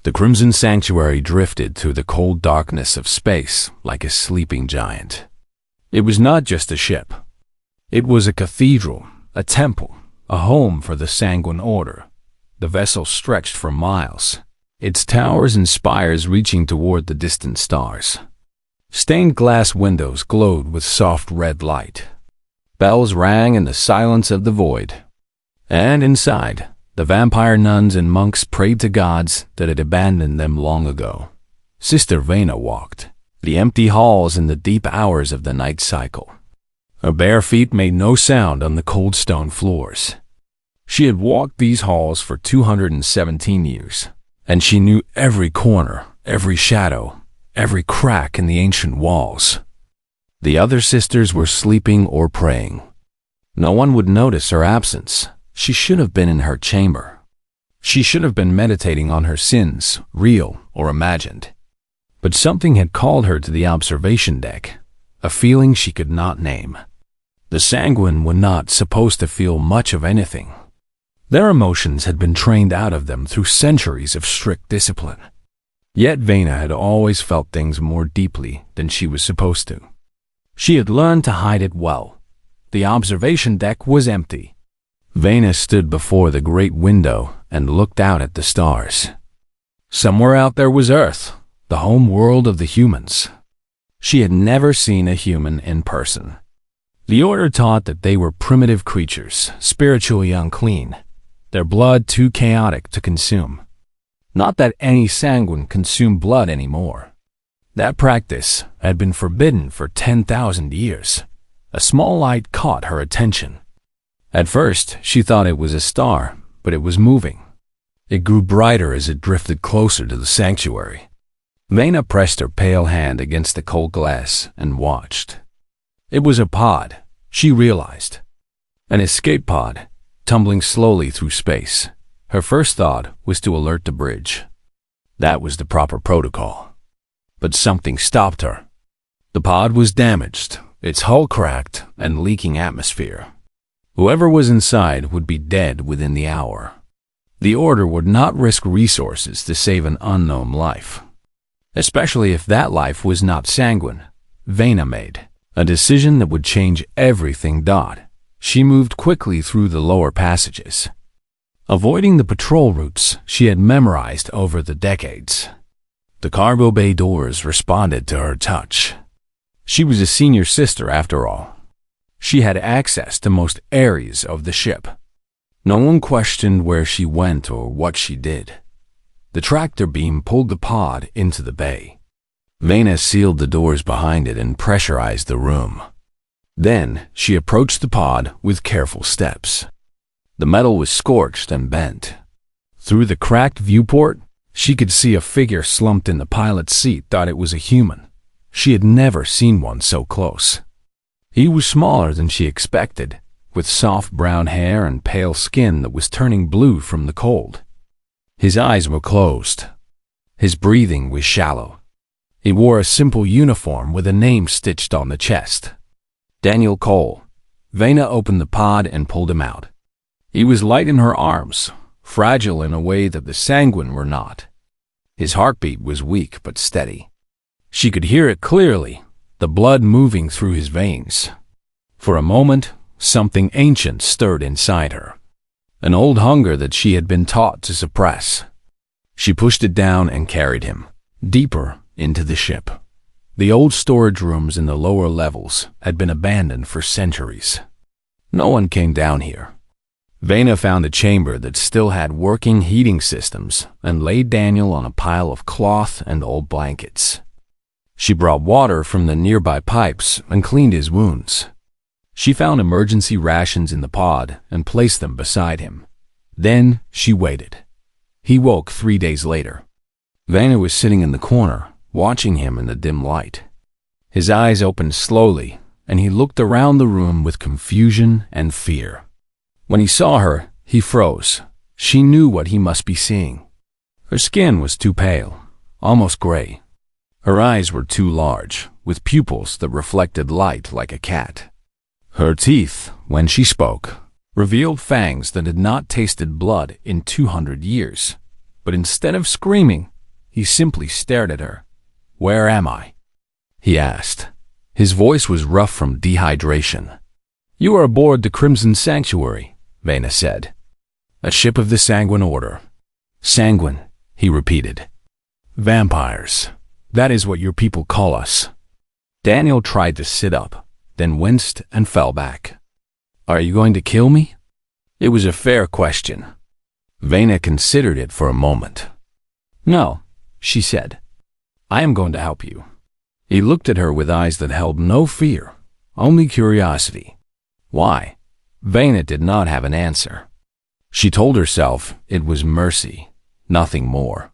The crimson sanctuary drifted through the cold darkness of space like a sleeping giant. It was not just a ship. It was a cathedral, a temple, a home for the Sanguine Order. The vessel stretched for miles, its towers and spires reaching toward the distant stars. Stained glass windows glowed with soft red light. Bells rang in the silence of the void. And inside, the vampire nuns and monks prayed to gods that had abandoned them long ago. Sister Vena walked the empty halls in the deep hours of the night cycle. Her bare feet made no sound on the cold stone floors. She had walked these halls for 217 years, and she knew every corner, every shadow, every crack in the ancient walls. The other sisters were sleeping or praying. No one would notice her absence. She should have been in her chamber. She should have been meditating on her sins, real or imagined. But something had called her to the observation deck, a feeling she could not name. The Sanguine were not supposed to feel much of anything. Their emotions had been trained out of them through centuries of strict discipline. Yet Vena had always felt things more deeply than she was supposed to. She had learned to hide it well. The observation deck was empty. Vena stood before the great window and looked out at the stars. Somewhere out there was Earth, the home world of the humans. She had never seen a human in person. The Order taught that they were primitive creatures, spiritually unclean, their blood too chaotic to consume. Not that any Sanguine consumed blood anymore. That practice had been forbidden for 10,000 years. A small light caught her attention. At first, she thought it was a star, but it was moving. It grew brighter as it drifted closer to the sanctuary. Vena pressed her pale hand against the cold glass and watched. It was a pod, she realized. An escape pod, tumbling slowly through space. Her first thought was to alert the bridge. That was the proper protocol. But something stopped her. The pod was damaged, its hull cracked and leaking atmosphere. Whoever was inside would be dead within the hour. The Order would not risk resources to save an unknown life, especially if that life was not Sanguine. Vena made a decision that would change everything. She moved quickly through the lower passages, avoiding the patrol routes she had memorized over the decades. The cargo bay doors responded to her touch. She was a senior sister after all. She had access to most areas of the ship. No one questioned where she went or what she did. The tractor beam pulled the pod into the bay. Vena sealed the doors behind it and pressurized the room. Then she approached the pod with careful steps. The metal was scorched and bent. Through the cracked viewport, she could see a figure slumped in the pilot's seat. Thought it was a human. She had never seen one so close. He was smaller than she expected, with soft brown hair and pale skin that was turning blue from the cold. His eyes were closed. His breathing was shallow. He wore a simple uniform with a name stitched on the chest. Daniel Cole. Vena opened the pod and pulled him out. He was light in her arms, fragile in a way that the Sanguine were not. His heartbeat was weak but steady. She could hear it clearly, the blood moving through his veins. For a moment, something ancient stirred inside her, an old hunger that she had been taught to suppress. She pushed it down and carried him, deeper into the ship. The old storage rooms in the lower levels had been abandoned for centuries. No one came down here. Vena found a chamber that still had working heating systems and laid Daniel on a pile of cloth and old blankets. She brought water from the nearby pipes and cleaned his wounds. She found emergency rations in the pod and placed them beside him. Then she waited. He woke 3 days later. Vena was sitting in the corner, watching him in the dim light. His eyes opened slowly, and he looked around the room with confusion and fear. When he saw her, he froze. She knew what he must be seeing. Her skin was too pale, almost gray. Her eyes were too large, with pupils that reflected light like a cat. Her teeth, when she spoke, revealed fangs that had not tasted blood in 200 years. But instead of screaming, he simply stared at her. "Where am I?" he asked. His voice was rough from dehydration. "You are aboard the Crimson Sanctuary," Vena said. "A ship of the Sanguine Order." "Sanguine," he repeated. "Vampires. That is what your people call us." Daniel tried to sit up, then winced and fell back. "Are you going to kill me?" It was a fair question. Vena considered it for a moment. "No," she said. "I am going to help you." He looked at her with eyes that held no fear, only curiosity. Why? Vena did not have an answer. She told herself it was mercy, nothing more.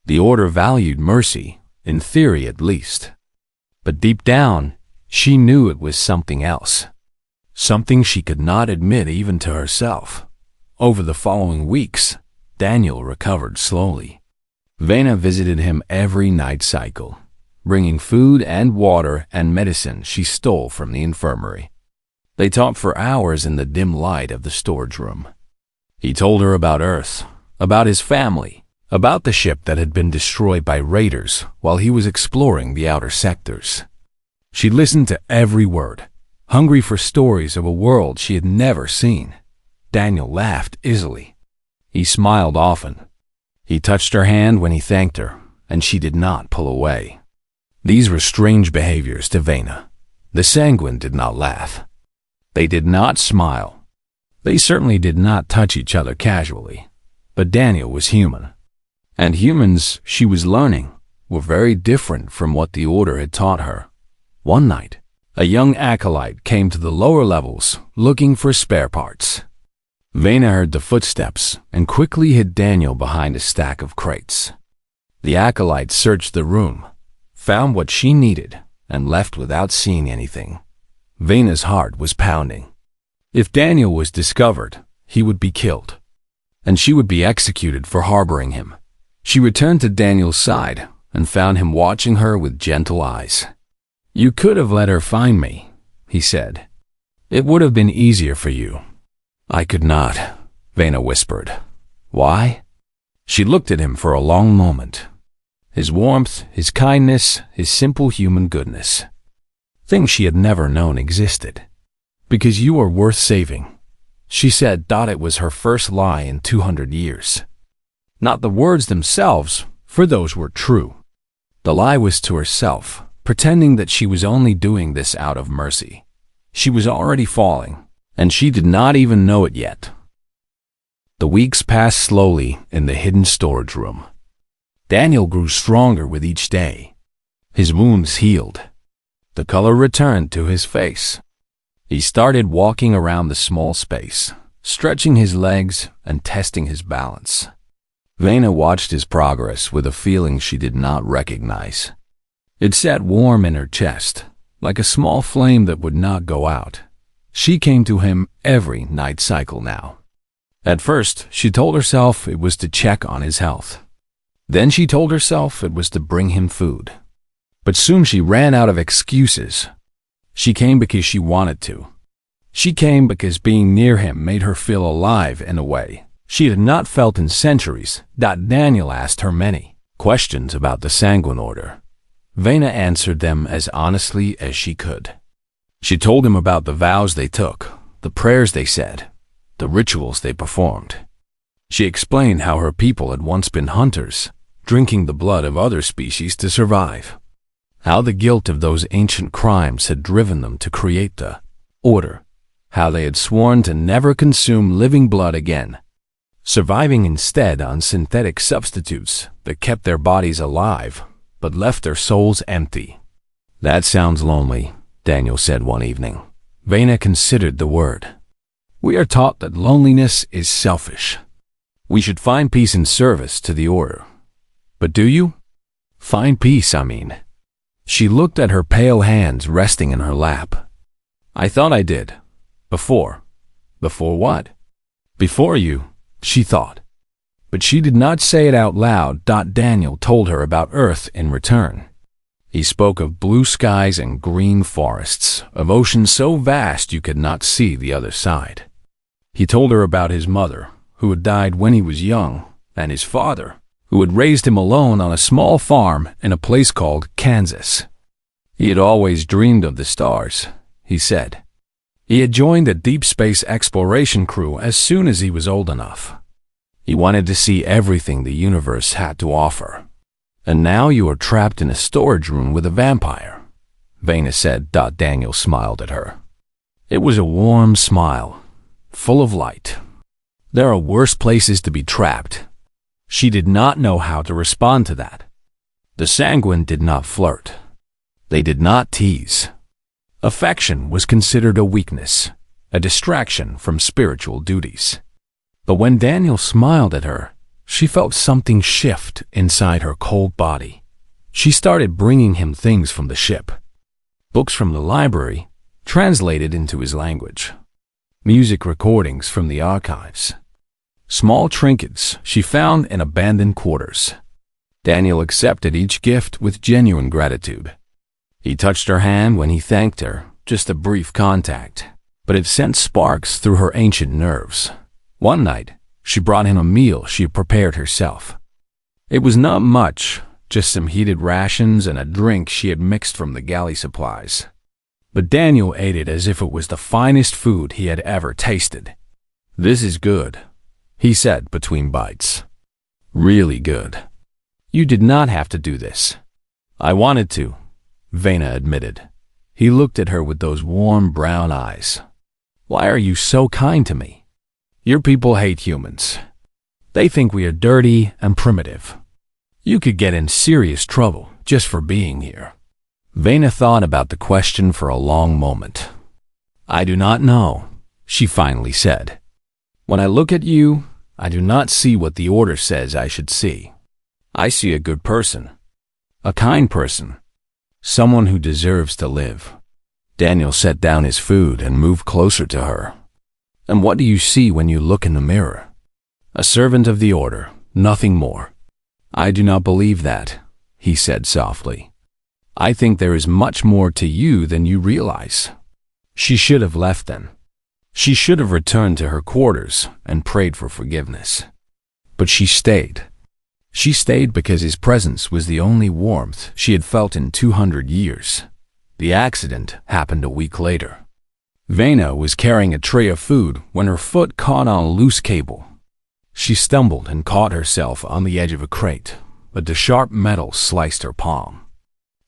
The Order valued mercy, in theory at least. But deep down, she knew it was something else. Something she could not admit even to herself. Over the following weeks, Daniel recovered slowly. Vena visited him every night cycle, bringing food and water and medicine she stole from the infirmary. They talked for hours in the dim light of the storage room. He told her about Earth, about his family, about the ship that had been destroyed by raiders while he was exploring the outer sectors. She listened to every word, hungry for stories of a world she had never seen. Daniel laughed easily. He smiled often. He touched her hand when he thanked her, and she did not pull away. These were strange behaviors to Vena. The Sanguine did not laugh. They did not smile. They certainly did not touch each other casually. But Daniel was human. And humans, she was learning, were very different from what the Order had taught her. One night, a young acolyte came to the lower levels looking for spare parts. Vena heard the footsteps and quickly hid Daniel behind a stack of crates. The acolyte searched the room, found what she needed, and left without seeing anything. Vena's heart was pounding. If Daniel was discovered, he would be killed, and she would be executed for harboring him. She returned to Daniel's side and found him watching her with gentle eyes. "You could have let her find me," he said. "It would have been easier for you." "I could not," Vena whispered. "Why?" She looked at him for a long moment. His warmth, his kindness, his simple human goodness. Things she had never known existed. "Because you are worth saving," she said. It was her first lie in 200 years. Not the words themselves, for those were true. The lie was to herself, pretending that she was only doing this out of mercy. She was already falling, and she did not even know it yet. The weeks passed slowly in the hidden storage room. Daniel grew stronger with each day. His wounds healed. The color returned to his face. He started walking around the small space, stretching his legs and testing his balance. Vena watched his progress with a feeling she did not recognize. It sat warm in her chest, like a small flame that would not go out. She came to him every night cycle now. At first, she told herself it was to check on his health. Then she told herself it was to bring him food. But soon she ran out of excuses. She came because she wanted to. She came because being near him made her feel alive in a way she had not felt in centuries. Daniel asked her many questions about the Sanguine Order. Vena answered them as honestly as she could. She told him about the vows they took, the prayers they said, the rituals they performed. She explained how her people had once been hunters, drinking the blood of other species to survive. How the guilt of those ancient crimes had driven them to create the Order. How they had sworn to never consume living blood again, surviving instead on synthetic substitutes that kept their bodies alive but left their souls empty. "That sounds lonely," Daniel said one evening. Vena considered the word. "We are taught that loneliness is selfish. We should find peace in service to the Order. But do you? Find peace, I mean." She looked at her pale hands resting in her lap. "I thought I did. Before." "Before what?" "Before you," she thought. But she did not say it out loud. Daniel told her about Earth in return. He spoke of blue skies and green forests, of oceans so vast you could not see the other side. He told her about his mother, who had died when he was young, and his father, who had raised him alone on a small farm in a place called Kansas. He had always dreamed of the stars, he said. He had joined a deep space exploration crew as soon as he was old enough. He wanted to see everything the universe had to offer. And now you are trapped in a storage room with a vampire, Vena said. Daniel smiled at her. It was a warm smile, full of light. There are worse places to be trapped. She did not know how to respond to that. The sanguine did not flirt. They did not tease. Affection was considered a weakness, a distraction from spiritual duties. But when Daniel smiled at her, she felt something shift inside her cold body. She started bringing him things from the ship. Books from the library, translated into his language. Music recordings from the archives. Small trinkets she found in abandoned quarters. Daniel accepted each gift with genuine gratitude. He touched her hand when he thanked her, just a brief contact, but it sent sparks through her ancient nerves. One night, she brought him a meal she had prepared herself. It was not much, just some heated rations and a drink she had mixed from the galley supplies. But Daniel ate it as if it was the finest food he had ever tasted. "This is good," he said between bites. "Really good. You did not have to do this." "I wanted to," Vena admitted. He looked at her with those warm brown eyes. "Why are you so kind to me? Your people hate humans. They think we are dirty and primitive. You could get in serious trouble just for being here." Vena thought about the question for a long moment. "I do not know," she finally said. "When I look at you, I do not see what the order says I should see. I see a good person, a kind person, someone who deserves to live." Daniel set down his food and moved closer to her. "And what do you see when you look in the mirror?" "A servant of the order, nothing more." "I do not believe that," he said softly. "I think there is much more to you than you realize." She should have left then. She should have returned to her quarters and prayed for forgiveness. But she stayed. She stayed because his presence was the only warmth she had felt in 200 years. The accident happened a week later. Vena was carrying a tray of food when her foot caught on a loose cable. She stumbled and caught herself on the edge of a crate, but the sharp metal sliced her palm.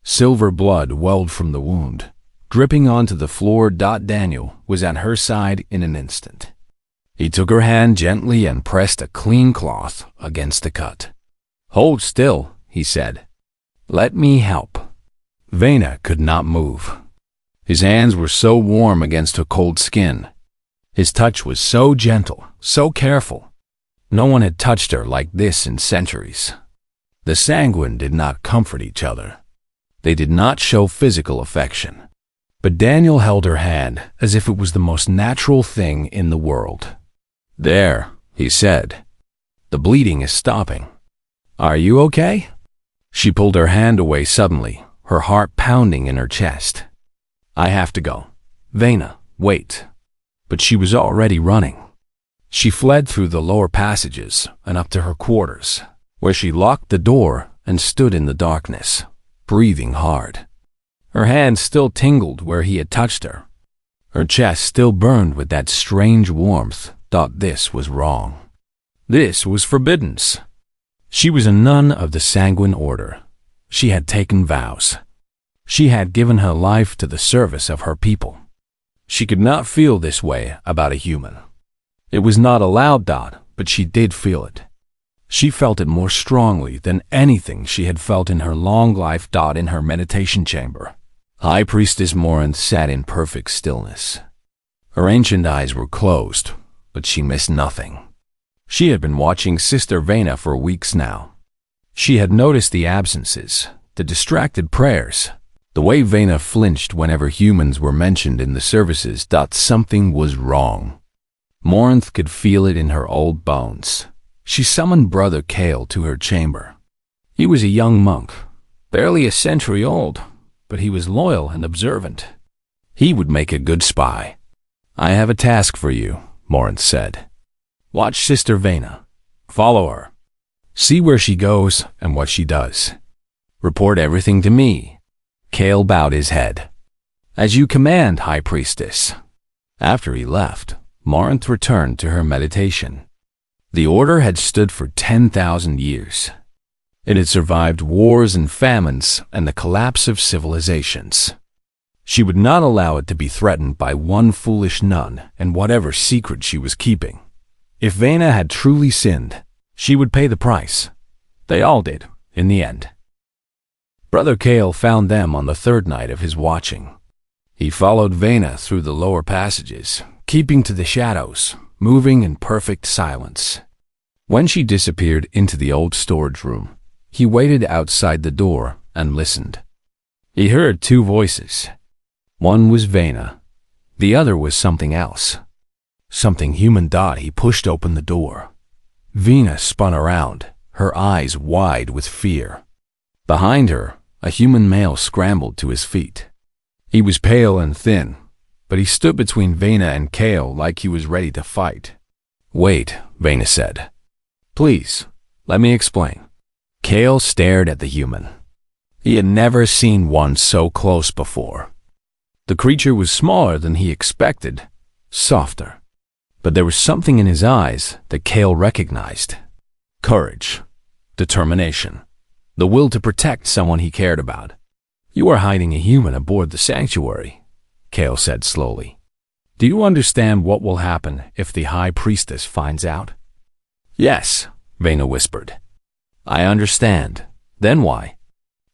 Silver blood welled from the wound, dripping onto the floor. Daniel was at her side in an instant. He took her hand gently and pressed a clean cloth against the cut. "Hold still," he said. "Let me help." Vena could not move. His hands were so warm against her cold skin. His touch was so gentle, so careful. No one had touched her like this in centuries. The sanguine did not comfort each other. They did not show physical affection. But Daniel held her hand as if it was the most natural thing in the world. "There," he said. "The bleeding is stopping. Are you okay?" She pulled her hand away suddenly, her heart pounding in her chest. "I have to go. Vena, wait." But she was already running. She fled through the lower passages and up to her quarters, where she locked the door and stood in the darkness, breathing hard. Her hand still tingled where he had touched her. Her chest still burned with that strange warmth. This was wrong. This was forbidden. She was a nun of the sanguine order. She had taken vows. She had given her life to the service of her people. She could not feel this way about a human. It was not allowed, but she did feel it. She felt it more strongly than anything she had felt in her long life. In her meditation chamber, High Priestess Morinth sat in perfect stillness. Her ancient eyes were closed, but she missed nothing. She had been watching Sister Vena for weeks now. She had noticed the absences, the distracted prayers, the way Vena flinched whenever humans were mentioned in the services. Something was wrong. Morinth could feel it in her old bones. She summoned Brother Kale to her chamber. He was a young monk, barely a century old, but he was loyal and observant. He would make a good spy. "I have a task for you," Morinth said. "Watch Sister Vena. Follow her. See where she goes and what she does. Report everything to me." Kale bowed his head. "As you command, High Priestess." After he left, Morinth returned to her meditation. The order had stood for 10,000 years. It had survived wars and famines and the collapse of civilizations. She would not allow it to be threatened by one foolish nun and whatever secret she was keeping. If Vena had truly sinned, she would pay the price. They all did, in the end. Brother Kale found them on the third night of his watching. He followed Vena through the lower passages, keeping to the shadows, moving in perfect silence. When she disappeared into the old storage room, he waited outside the door and listened. He heard two voices. One was Vena. The other was something else. Something human. He pushed open the door. Vena spun around, her eyes wide with fear. Behind her, a human male scrambled to his feet. He was pale and thin, but he stood between Vena and Kale like he was ready to fight. "Wait," Vena said. "Please, let me explain." Kale stared at the human. He had never seen one so close before. The creature was smaller than he expected, softer. But there was something in his eyes that Kale recognized. Courage, determination, the will to protect someone he cared about. "You are hiding a human aboard the sanctuary," Kale said slowly. "Do you understand what will happen if the High Priestess finds out?" "Yes," Vena whispered. "I understand. Then why?"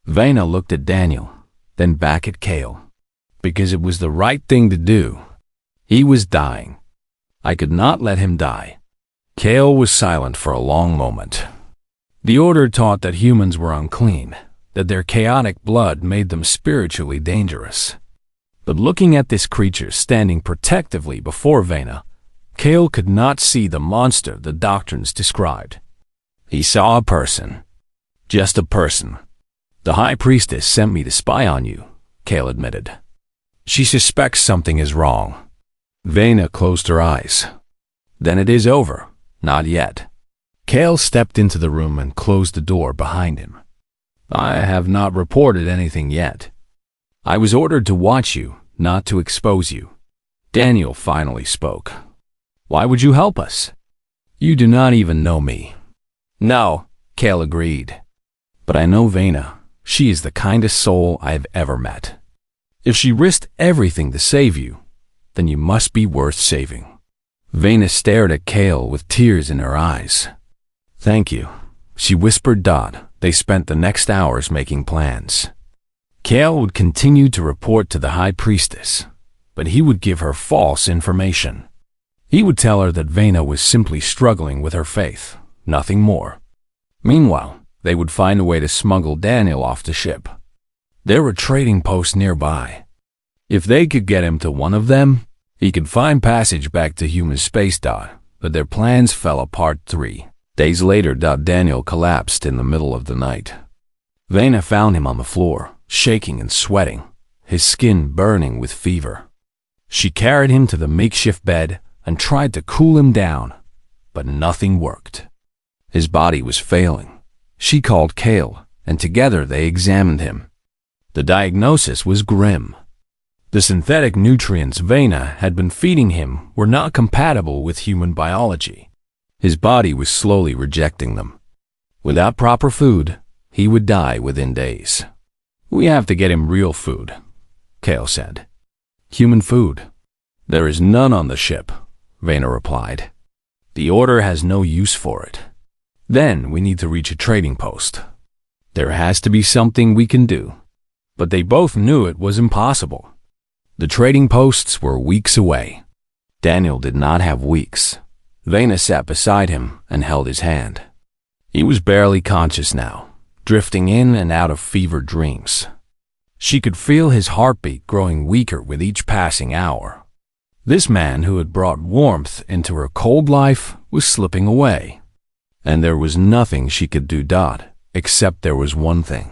Vena looked at Daniel, then back at Kale. "Because it was the right thing to do. He was dying. I could not let him die." Kale was silent for a long moment. The order taught that humans were unclean, that their chaotic blood made them spiritually dangerous. But looking at this creature standing protectively before Vena, Kale could not see the monster the doctrines described. He saw a person. Just a person. "The High Priestess sent me to spy on you," Kale admitted. "She suspects something is wrong." Vena closed her eyes. "Then it is over." "Not yet." Kale stepped into the room and closed the door behind him. "I have not reported anything yet. I was ordered to watch you, not to expose you." Daniel finally spoke. "Why would you help us? You do not even know me." "No," Kale agreed. "But I know Vena. She is the kindest soul I have ever met. If she risked everything to save you, then you must be worth saving." Vena stared at Kale with tears in her eyes. "Thank you," she whispered. They spent the next hours making plans. Kale would continue to report to the High Priestess, but he would give her false information. He would tell her that Vena was simply struggling with her faith, nothing more. Meanwhile, they would find a way to smuggle Daniel off the ship. There were trading posts nearby. If they could get him to one of them, he could find passage back to human space. But their plans fell apart 3 days later. Daniel collapsed in the middle of the night. Vena found him on the floor, shaking and sweating, his skin burning with fever. She carried him to the makeshift bed and tried to cool him down, but nothing worked. His body was failing. She called Kale, and together they examined him. The diagnosis was grim. The synthetic nutrients Vena had been feeding him were not compatible with human biology. His body was slowly rejecting them. Without proper food, he would die within days. "We have to get him real food," Kale said. "Human food? There is none on the ship," Vena replied. "The order has no use for it. Then we need to reach a trading post. There has to be something we can do." But they both knew it was impossible. The trading posts were weeks away. Daniel did not have weeks. Vena sat beside him and held his hand. He was barely conscious now, drifting in and out of fevered dreams. She could feel his heartbeat growing weaker with each passing hour. This man who had brought warmth into her cold life was slipping away. And there was nothing she could do. Except there was one thing.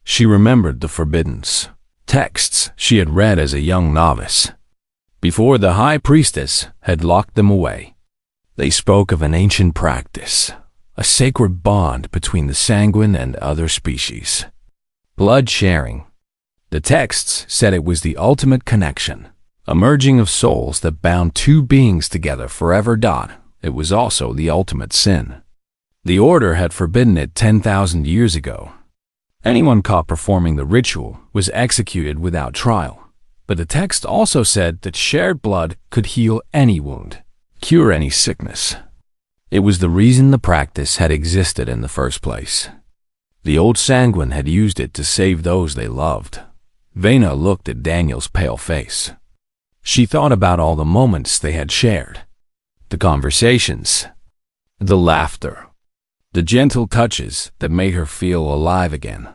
She remembered the forbiddens, texts she had read as a young novice, before the High Priestess had locked them away. They spoke of an ancient practice, a sacred bond between the sanguine and other species. Blood sharing. The texts said it was the ultimate connection, a merging of souls that bound two beings together forever. It was also the ultimate sin. The Order had forbidden it 10,000 years ago. Anyone caught performing the ritual was executed without trial. But the text also said that shared blood could heal any wound, cure any sickness. It was the reason the practice had existed in the first place. The old sanguine had used it to save those they loved. Vena looked at Daniel's pale face. She thought about all the moments they had shared. The conversations, the laughter, the gentle touches that made her feel alive again.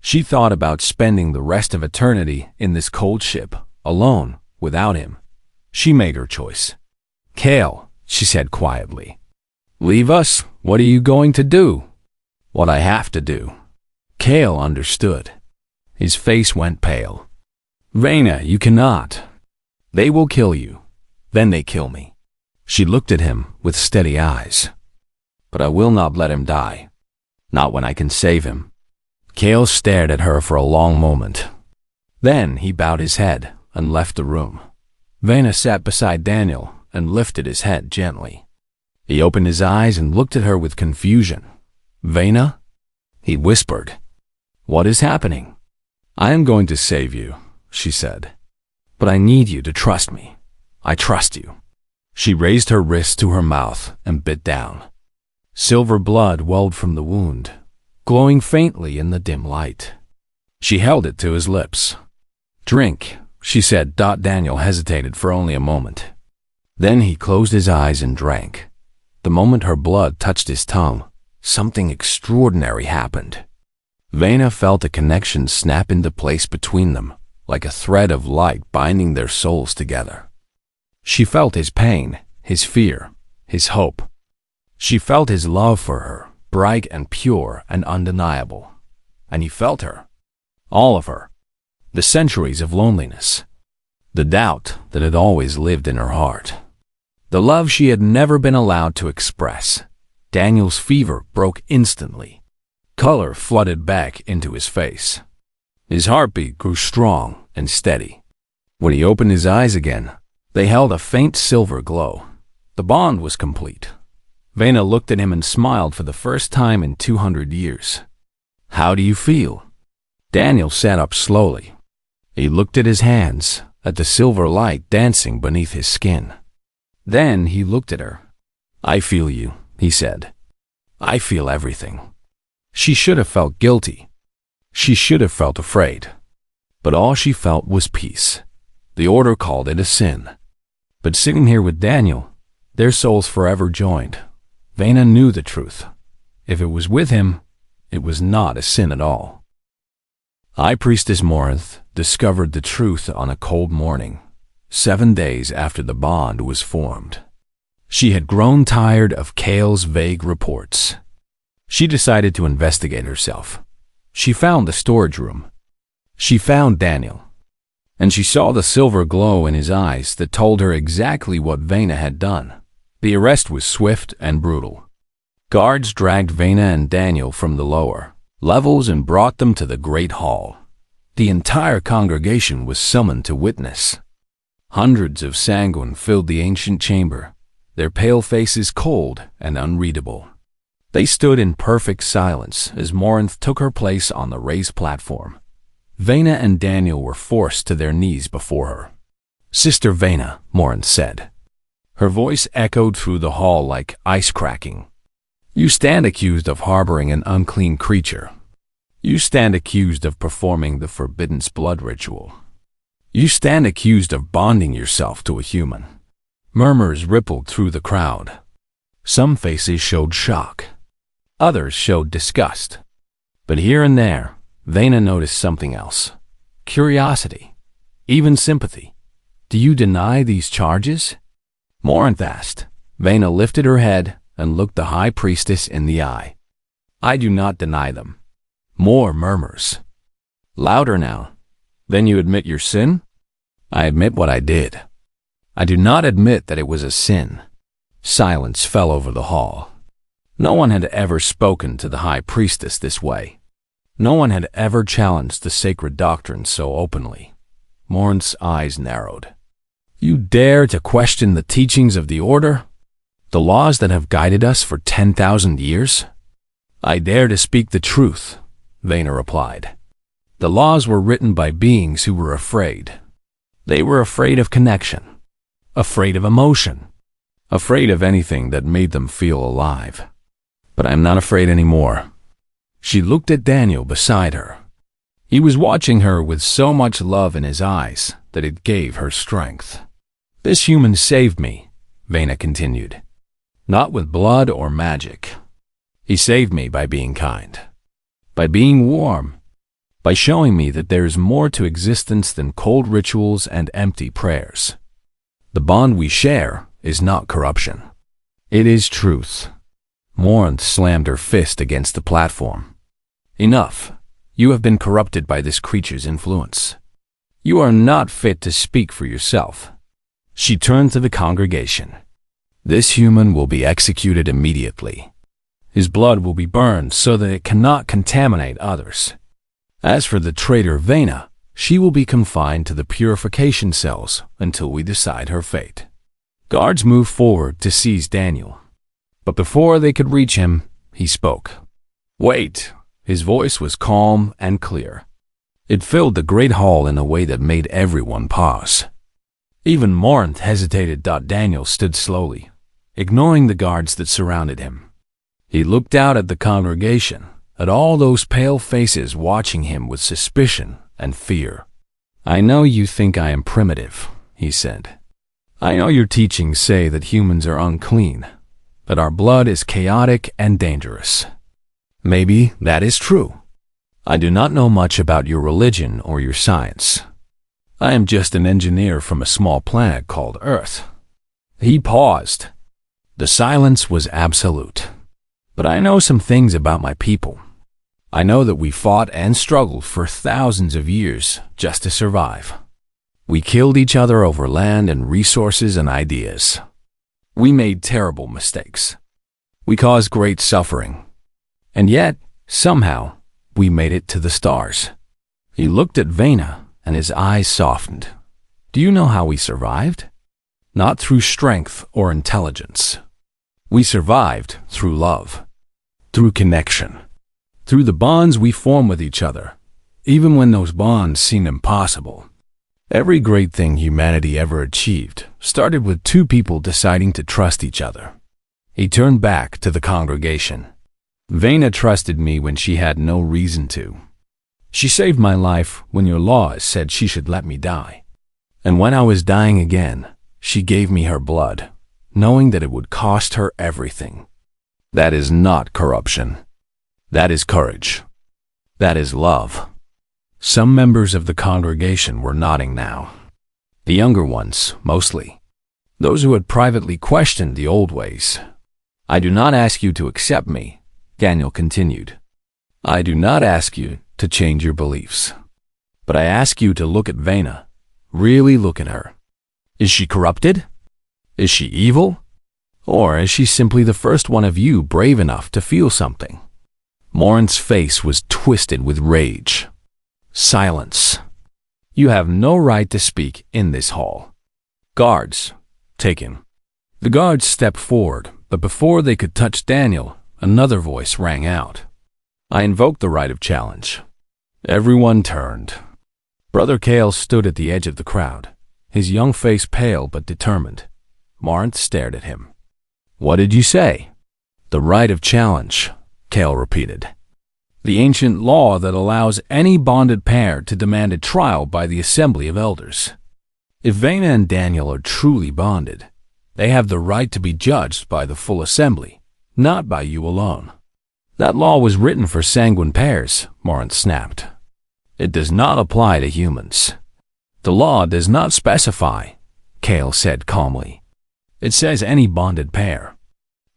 She thought about spending the rest of eternity in this cold ship, alone, without him. She made her choice. "Kale," she said quietly. "Leave us? What are you going to do?" "What I have to do." Kale understood. His face went pale. "Vena, you cannot. They will kill you. Then they kill me." She looked at him with steady eyes. "But I will not let him die. Not when I can save him." Kale stared at her for a long moment. Then he bowed his head and left the room. Vena sat beside Daniel and lifted his head gently. He opened his eyes and looked at her with confusion. "Vena?" he whispered. "What is happening?" "I am going to save you," she said. "But I need you to trust me. I trust you." She raised her wrist to her mouth and bit down. Silver blood welled from the wound, glowing faintly in the dim light. She held it to his lips. "Drink," she said. Daniel hesitated for only a moment. Then he closed his eyes and drank. The moment her blood touched his tongue, something extraordinary happened. Vena felt a connection snap into place between them, like a thread of light binding their souls together. She felt his pain, his fear, his hope. She felt his love for her, bright and pure and undeniable. And he felt her. All of her. The centuries of loneliness. The doubt that had always lived in her heart. The love she had never been allowed to express. Daniel's fever broke instantly. Color flooded back into his face. His heartbeat grew strong and steady. When he opened his eyes again, they held a faint silver glow. The bond was complete. Vena looked at him and smiled for the first time in 200 years. "How do you feel?" Daniel sat up slowly. He looked at his hands, at the silver light dancing beneath his skin. Then he looked at her. "I feel you," he said. "I feel everything." She should have felt guilty. She should have felt afraid. But all she felt was peace. The Order called it a sin. But sitting here with Daniel, their souls forever joined. Vena knew the truth. If it was with him, it was not a sin at all. High Priestess Morinth discovered the truth on a cold morning, 7 days after the bond was formed. She had grown tired of Kale's vague reports. She decided to investigate herself. She found the storage room. She found Daniel. And she saw the silver glow in his eyes that told her exactly what Vena had done. The arrest was swift and brutal. Guards dragged Vena and Daniel from the lower levels and brought them to the great hall. The entire congregation was summoned to witness. Hundreds of sanguine filled the ancient chamber, their pale faces cold and unreadable. They stood in perfect silence as Morinth took her place on the raised platform. Vena and Daniel were forced to their knees before her. "Sister Vena," Morinth said. Her voice echoed through the hall like ice cracking. "You stand accused of harboring an unclean creature. You stand accused of performing the forbidden blood ritual. You stand accused of bonding yourself to a human." Murmurs rippled through the crowd. Some faces showed shock. Others showed disgust. But here and there, Vena noticed something else. Curiosity. Even sympathy. "Do you deny these charges?" Morinth asked. Vena lifted her head and looked the High Priestess in the eye. "I do not deny them." More murmurs. Louder now. "Then you admit your sin?" "I admit what I did. I do not admit that it was a sin." Silence fell over the hall. No one had ever spoken to the High Priestess this way. No one had ever challenged the sacred doctrine so openly. Morn's eyes narrowed. You dare to question the teachings of the Order? The laws that have guided us for 10,000 years? I dare to speak the truth, Vena replied. The laws were written by beings who were afraid. They were afraid of connection, afraid of emotion, afraid of anything that made them feel alive. But I'm not afraid anymore. She looked at Daniel beside her. He was watching her with so much love in his eyes that it gave her strength. This human saved me, Vena continued. Not with blood or magic. He saved me by being kind, by being warm, by showing me that there is more to existence than cold rituals and empty prayers. The bond we share is not corruption. It is truth. Morinth slammed her fist against the platform. Enough. You have been corrupted by this creature's influence. You are not fit to speak for yourself. She turned to the congregation. This human will be executed immediately. His blood will be burned so that it cannot contaminate others. As for the traitor Vena, she will be confined to the purification cells until we decide her fate. Guards moved forward to seize Daniel. But before they could reach him, he spoke. Wait. His voice was calm and clear. It filled the great hall in a way that made everyone pause. Even Morinth hesitated. Daniel stood slowly, ignoring the guards that surrounded him. He looked out at the congregation, at all those pale faces watching him with suspicion and fear. I know you think I am primitive, he said. I know your teachings say that humans are unclean, that our blood is chaotic and dangerous. Maybe that is true. I do not know much about your religion or your science. I am just an engineer from a small planet called Earth. He paused. The silence was absolute. But I know some things about my people. I know that we fought and struggled for thousands of years just to survive. We killed each other over land and resources and ideas. We made terrible mistakes. We caused great suffering. And yet, somehow, we made it to the stars. He looked at Vena, and his eyes softened. Do you know how we survived? Not through strength or intelligence. We survived through love, through connection, through the bonds we form with each other, even when those bonds seem impossible. Every great thing humanity ever achieved started with two people deciding to trust each other. He turned back to the congregation. Vena trusted me when she had no reason to. She saved my life when your laws said she should let me die. And when I was dying again, she gave me her blood, knowing that it would cost her everything. That is not corruption. That is courage. That is love. Some members of the congregation were nodding now. The younger ones, mostly. Those who had privately questioned the old ways. I do not ask you to accept me, Daniel continued. I do not ask you to change your beliefs. But I ask you to look at Vena. Really look at her. Is she corrupted? Is she evil? Or is she simply the first one of you brave enough to feel something? Morinth's face was twisted with rage. Silence. You have no right to speak in this hall. Guards, take him. The guards stepped forward, but before they could touch Daniel, another voice rang out. I invoke the right of challenge. Everyone turned. Brother Kale stood at the edge of the crowd, his young face pale but determined. Morinth stared at him. What did you say? The right of challenge, Kale repeated. The ancient law that allows any bonded pair to demand a trial by the Assembly of Elders. If Vena and Daniel are truly bonded, they have the right to be judged by the full assembly, not by you alone. That law was written for sanguine pairs, Morinth snapped. It does not apply to humans. The law does not specify, Kale said calmly. It says any bonded pair.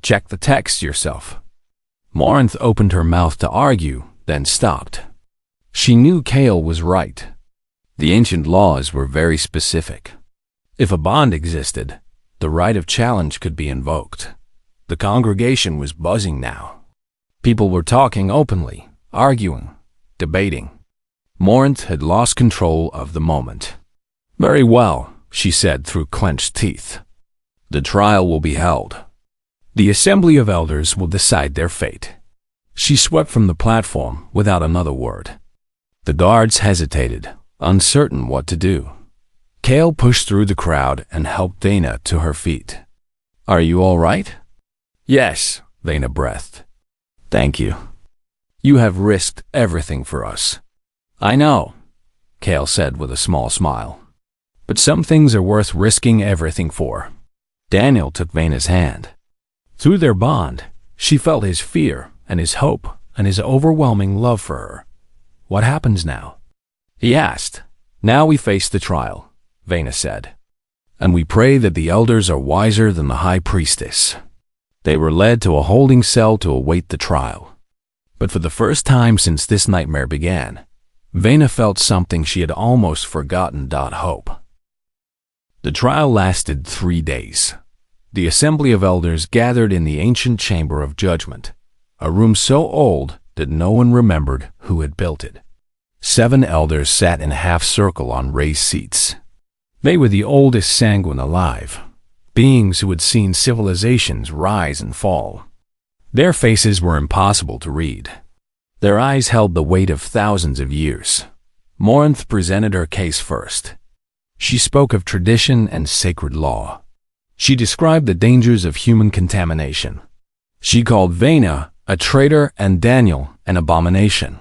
Check the text yourself. Morinth opened her mouth to argue, then stopped. She knew Kale was right. The ancient laws were very specific. If a bond existed, the right of challenge could be invoked. The congregation was buzzing now. People were talking openly, arguing, debating. Morinth had lost control of the moment. "Very well," she said through clenched teeth. "The trial will be held. The assembly of elders will decide their fate." She swept from the platform without another word. The guards hesitated, uncertain what to do. Kale pushed through the crowd and helped Dana to her feet. "Are you all right?" "Yes," Dana breathed. "Thank you. You have risked everything for us." "I know," Kale said with a small smile. "But some things are worth risking everything for." Daniel took Vena's hand. Through their bond, she felt his fear and his hope and his overwhelming love for her. "What happens now?" he asked. "Now we face the trial," Vena said. "And we pray that the elders are wiser than the high priestess." They were led to a holding cell to await the trial. But for the first time since this nightmare began, Vena felt something she had almost forgotten: hope. The trial lasted 3 days. The assembly of elders gathered in the ancient chamber of judgment, a room so old that no one remembered who had built it. 7 elders sat in a half-circle on raised seats. They were the oldest sanguine alive, beings who had seen civilizations rise and fall. Their faces were impossible to read. Their eyes held the weight of thousands of years. Morinth presented her case first. She spoke of tradition and sacred law. She described the dangers of human contamination. She called Vena a traitor and Daniel an abomination.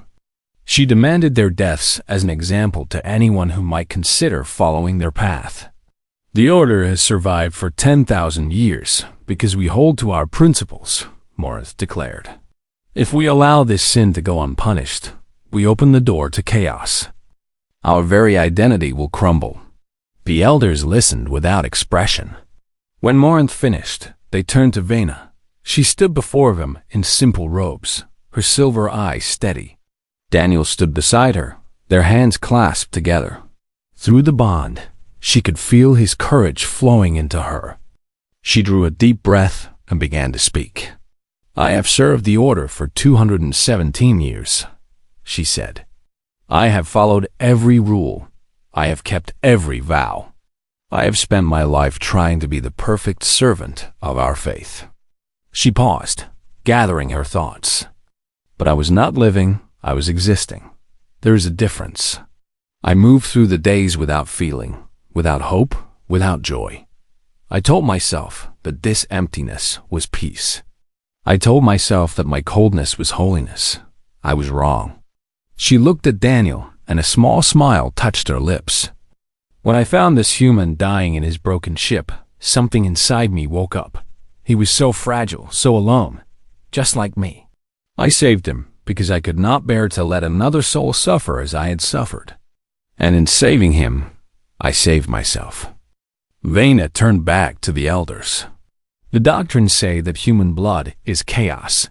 She demanded their deaths as an example to anyone who might consider following their path. "The Order has survived for 10,000 years because we hold to our principles," Morinth declared. "If we allow this sin to go unpunished, we open the door to chaos. Our very identity will crumble." The elders listened without expression. When Morinth finished, they turned to Vena. She stood before them in simple robes, her silver eyes steady. Daniel stood beside her, their hands clasped together. Through the bond, she could feel his courage flowing into her. She drew a deep breath and began to speak. "I have served the Order for 217 years, she said. "I have followed every rule. I have kept every vow. I have spent my life trying to be the perfect servant of our faith." She paused, gathering her thoughts. "But I was not living, I was existing. There is a difference. I moved through the days without feeling, without hope, without joy. I told myself that this emptiness was peace. I told myself that my coldness was holiness. I was wrong." She looked at Daniel, and a small smile touched her lips. "When I found this human dying in his broken ship, something inside me woke up. He was so fragile, so alone, just like me. I saved him because I could not bear to let another soul suffer as I had suffered. And in saving him, I saved myself." Vena turned back to the elders. "The doctrines say that human blood is chaos,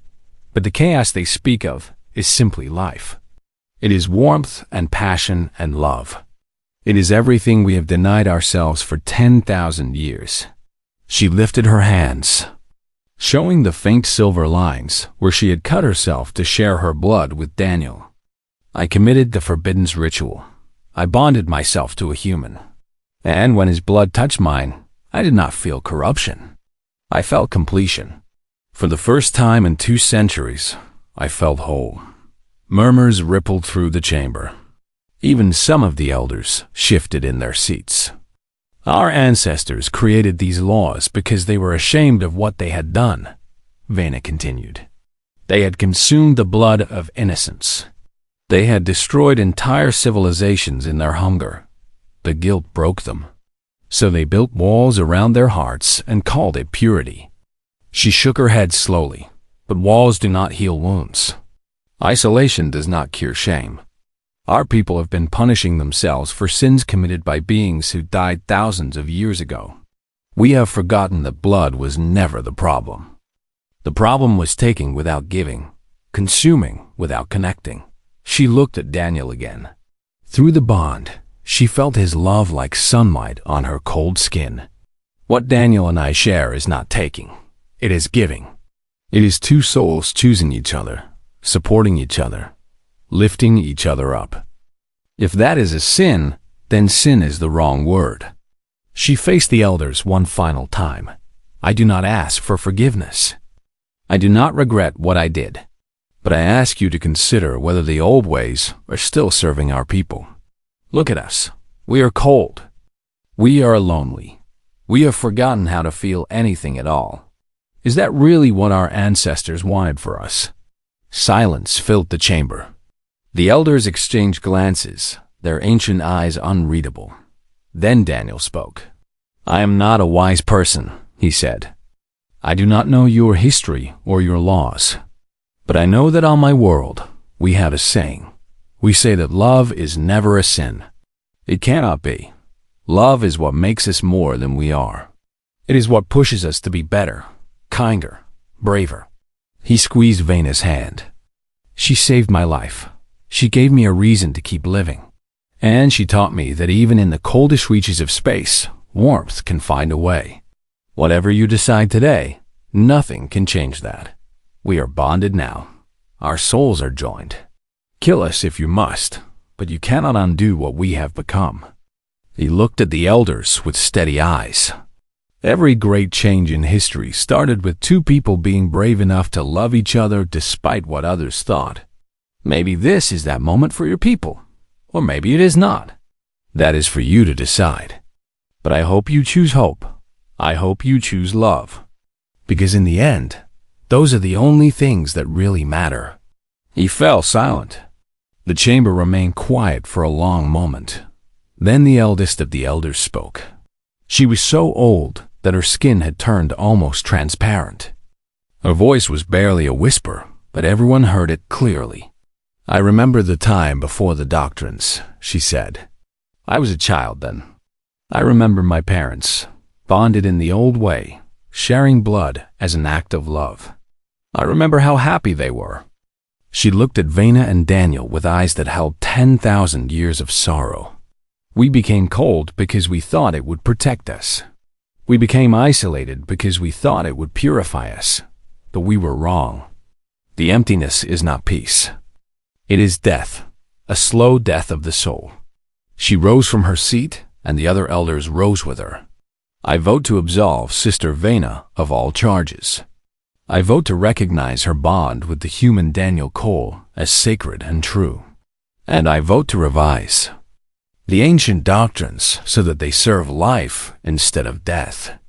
but the chaos they speak of is simply life. It is warmth and passion and love. It is everything we have denied ourselves for 10,000 years." She lifted her hands, showing the faint silver lines where she had cut herself to share her blood with Daniel. "I committed the forbidden's ritual. I bonded myself to a human. And when his blood touched mine, I did not feel corruption. I felt completion. For the first time in 2 centuries, I felt whole." Murmurs rippled through the chamber. Even some of the elders shifted in their seats. "Our ancestors created these laws because they were ashamed of what they had done," Vena continued. "They had consumed the blood of innocence. They had destroyed entire civilizations in their hunger. The guilt broke them. So they built walls around their hearts and called it purity." She shook her head slowly. "But walls do not heal wounds. Isolation does not cure shame. Our people have been punishing themselves for sins committed by beings who died thousands of years ago. We have forgotten that blood was never the problem. The problem was taking without giving, consuming without connecting." She looked at Daniel again. Through the bond, she felt his love like sunlight on her cold skin. "What Daniel and I share is not taking. It is giving. It is two souls choosing each other, supporting each other, lifting each other up. If that is a sin, then sin is the wrong word. She faced the elders one final time. I do not ask for forgiveness. I do not regret what I did. But I ask you to consider whether the old ways are still serving our people. Look at us. We are cold. We are lonely. We have forgotten how to feel anything at all. Is that really what our ancestors wanted for us? Silence filled the chamber. The elders exchanged glances, their ancient eyes unreadable. Then Daniel spoke. I am not a wise person, he said. I do not know your history or your laws. But I know that on my world, we have a saying. We say that love is never a sin. It cannot be. Love is what makes us more than we are. It is what pushes us to be better, kinder, braver. He squeezed Vena's hand. She saved my life. She gave me a reason to keep living. And she taught me that even in the coldest reaches of space, warmth can find a way. Whatever you decide today, nothing can change that. We are bonded now. Our souls are joined. Kill us if you must, but you cannot undo what we have become. He looked at the elders with steady eyes. Every great change in history started with two people being brave enough to love each other despite what others thought. Maybe this is that moment for your people, or maybe it is not. That is for you to decide. But I hope you choose hope. I hope you choose love. Because in the end, those are the only things that really matter. He fell silent. The chamber remained quiet for a long moment. Then the eldest of the elders spoke. She was so old that her skin had turned almost transparent. Her voice was barely a whisper, but everyone heard it clearly. I remember the time before the doctrines, she said. I was a child then. I remember my parents, bonded in the old way, sharing blood as an act of love. I remember how happy they were. She looked at Vena and Daniel with eyes that held 10,000 years of sorrow. We became cold because we thought it would protect us. We became isolated because we thought it would purify us. But we were wrong. The emptiness is not peace. It is death, a slow death of the soul. She rose from her seat, and the other elders rose with her. I vote to absolve Sister Vena of all charges. I vote to recognize her bond with the human Daniel Cole as sacred and true. And I vote to revise the ancient doctrines so that they serve life instead of death.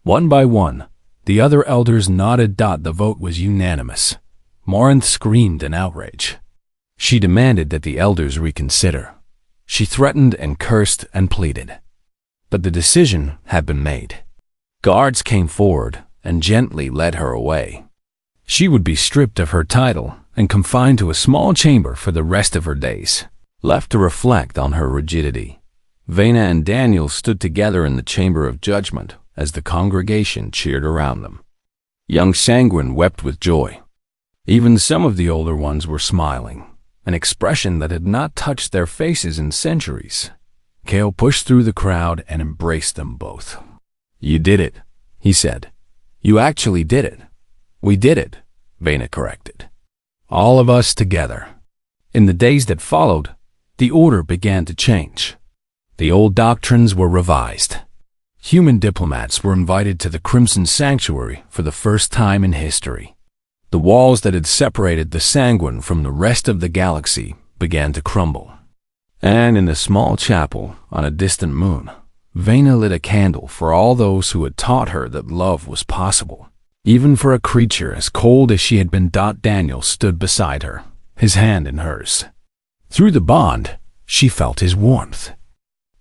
One by one, the other elders nodded. The vote was unanimous. Morinth screamed in outrage. She demanded that the elders reconsider. She threatened and cursed and pleaded. But the decision had been made. Guards came forward and gently led her away. She would be stripped of her title and confined to a small chamber for the rest of her days, left to reflect on her rigidity. Vena and Daniel stood together in the chamber of judgment as the congregation cheered around them. Young Sanguine wept with joy. Even some of the older ones were smiling, an expression that had not touched their faces in centuries. Kale pushed through the crowd and embraced them both. You did it, he said. You actually did it. We did it, Vena corrected. All of us together. In the days that followed, the order began to change. The old doctrines were revised. Human diplomats were invited to the Crimson Sanctuary for the first time in history. The walls that had separated the Sanguine from the rest of the galaxy began to crumble. And in the small chapel on a distant moon, Vena lit a candle for all those who had taught her that love was possible, even for a creature as cold as she had been. Daniel stood beside her, his hand in hers. Through the bond, she felt his warmth,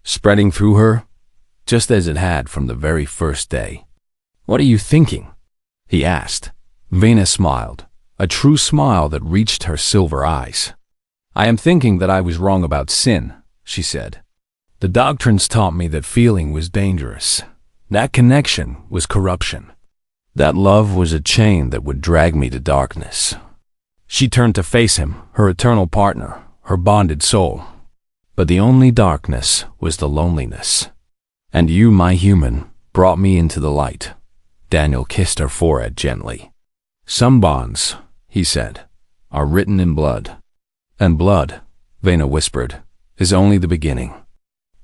spreading through her, just as it had from the very first day. What are you thinking? He asked. Vena smiled, a true smile that reached her silver eyes. I am thinking that I was wrong about sin, she said. The doctrines taught me that feeling was dangerous. That connection was corruption. That love was a chain that would drag me to darkness. She turned to face him, her eternal partner, her bonded soul. But the only darkness was the loneliness. And you, my human, brought me into the light. Daniel kissed her forehead gently. Some bonds, he said, are written in blood. And blood, Vena whispered, is only the beginning.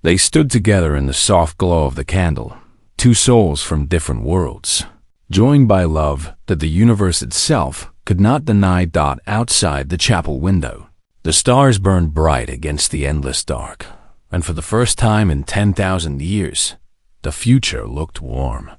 They stood together in the soft glow of the candle, two souls from different worlds, joined by love that the universe itself could not deny. Outside the chapel window, the stars burned bright against the endless dark, and for the first time in 10,000 years, the future looked warm.